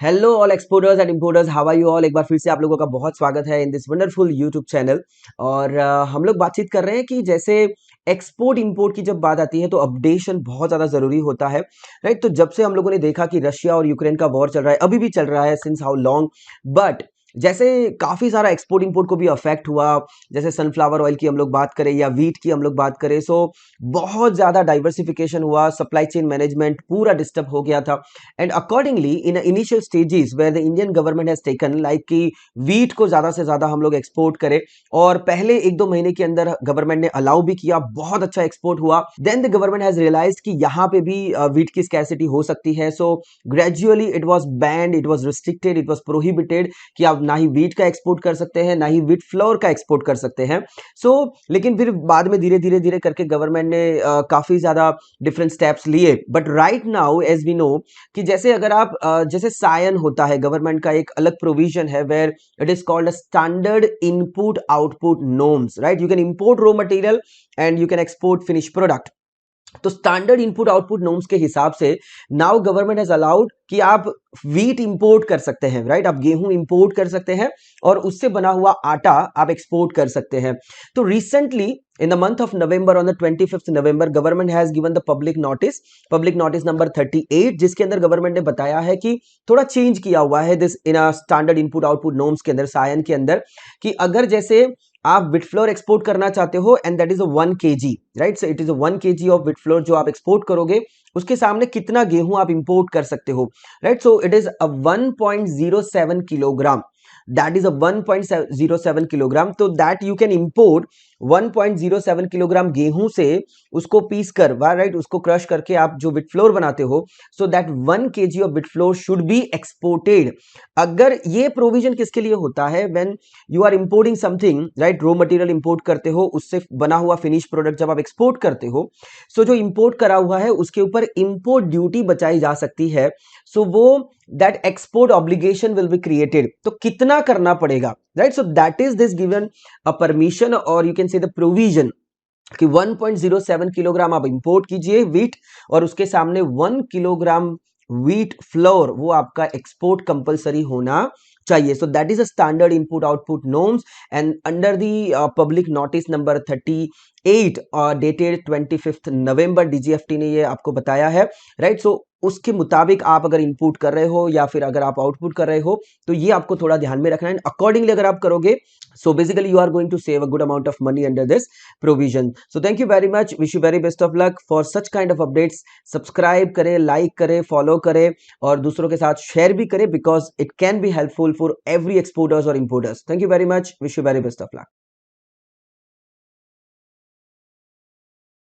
Hello all exporters and importers, how are you all. एक बार फिर से आप लोगों का बहुत स्वागत है in this wonderful YouTube channel. और हम लोग बातचीत कर रहे हैं कि जैसे एक्सपोर्ट इंपोर्ट की जब बात आती है तो अपडेशन बहुत ज़्यादा ज़रूरी होता है, राइट। तो जब से हम लोगों ने देखा कि रशिया और यूक्रेन का वॉर चल रहा है, अभी भी चल रहा है, सिंस हाउ लॉन्ग, बट जैसे काफ़ी सारा एक्सपोर्ट इंपोर्ट को भी अफेक्ट हुआ। जैसे सनफ्लावर ऑयल की हम लोग बात करें या वीट की हम लोग बात करें, सो बहुत ज़्यादा डाइवर्सिफिकेशन हुआ, सप्लाई चेन मैनेजमेंट पूरा डिस्टर्ब हो गया था। And accordingly in initial stages where the Indian government has taken like कि वीट को ज़्यादा से ज़्यादा हम लोग एक्सपोर्ट करें, और पहले एक दो महीने के अंदर गवर्नमेंट ने अलाउ भी किया, बहुत अच्छा एक्सपोर्ट हुआ। Then the government has realise कि यहाँ पे भी वीट की स्कैरसिटी हो सकती है, so gradually it was banned, it was restricted, it was prohibited कि आप ना ही वीट का एक्सपोर्ट कर सकते हैं ना ही वीट फ्लोर का एक्सपोर्ट कर सकते हैं। सो लेकिन फिर बाद में धीरे धीरे धीरे करके गवर्नमेंट ने काफ़ी ज़्यादा डिफरेंट स्टेप्स लिए। But right now as we know कि जैसे अगर आप जैसे सायन होता है, गवर्नमेंट का एक अलग प्रोविजन है where it is called a standard input output norms, right. You can import raw material and you can export finish product. तो स्टैंडर्ड इनपुट आउटपुट नॉर्म्स के हिसाब से नाउ गवर्नमेंट हैज अलाउड कि आप वीट इंपोर्ट कर सकते हैं, right. आप गेहूं इंपोर्ट कर सकते हैं और उससे बना हुआ आटा आप एक्सपोर्ट कर सकते हैं। तो recently in the month of November, on the 25th November, government has given the public notice number 38, जिसके अंदर गवर्नमेंट ने बताया है कि थोड़ा चेंज किया हुआ है this in a standard input output norms के अंदर, सायन के अंदर, कि अगर जैसे आप विट फ्लोर एक्सपोर्ट करना चाहते हो and that is a 1 kg, right. So it is a 1 kg of wheat flour जो आप एक्सपोर्ट करोगे, उसके सामने कितना गेहूं आप इंपोर्ट कर सकते हो, right. So it is a 1.07 kilogram, that is a 1.07 kilogram. तो that you can import 1.07 kilogram गेहूं से उसको पीस कर, राइट, उसको क्रश करके आप जो विट फ्लोर बनाते हो, so that 1 kg of wheat flour should be exported. अगर ये प्रोविजन किसके लिए होता है, when you are importing something, right, raw material import करते हो, उससे बना हुआ फिनिश प्रोडक्ट जब आप एक्सपोर्ट करते हो, सो जो इंपोर्ट करा हुआ है उसके ऊपर इंपोर्ट ड्यूटी बचाई जा सकती है। सो वो that export obligation will be created. तो कितना करना पड़ेगा, right. So that is this given a permission, और you can say the provision कि 1.07 किलोग्राम आप इंपोर्ट कीजिए वीट, और उसके सामने 1 किलोग्राम वीट फ्लोर वो आपका एक्सपोर्ट कंपलसरी होना चाहिए। सो that is a standard input output norms, and under the public notice number 38 dated 25th November, DGFT ने ये आपको बताया है, राइट। सो उसके मुताबिक आप अगर इनपुट कर रहे हो या फिर अगर आप आउटपुट कर रहे हो, तो ये आपको थोड़ा ध्यान में रखना है। अकॉर्डिंगली अगर आप करोगे, so basically you are going to save a good amount of money under this provision. So thank you very much, wish you very best of luck for such kind of updates. Subscribe करें, like करें, follow करें, और दूसरों के साथ share भी करें, because it can be helpful for every exporters और importers. Thank you very much, wish you very best of luck.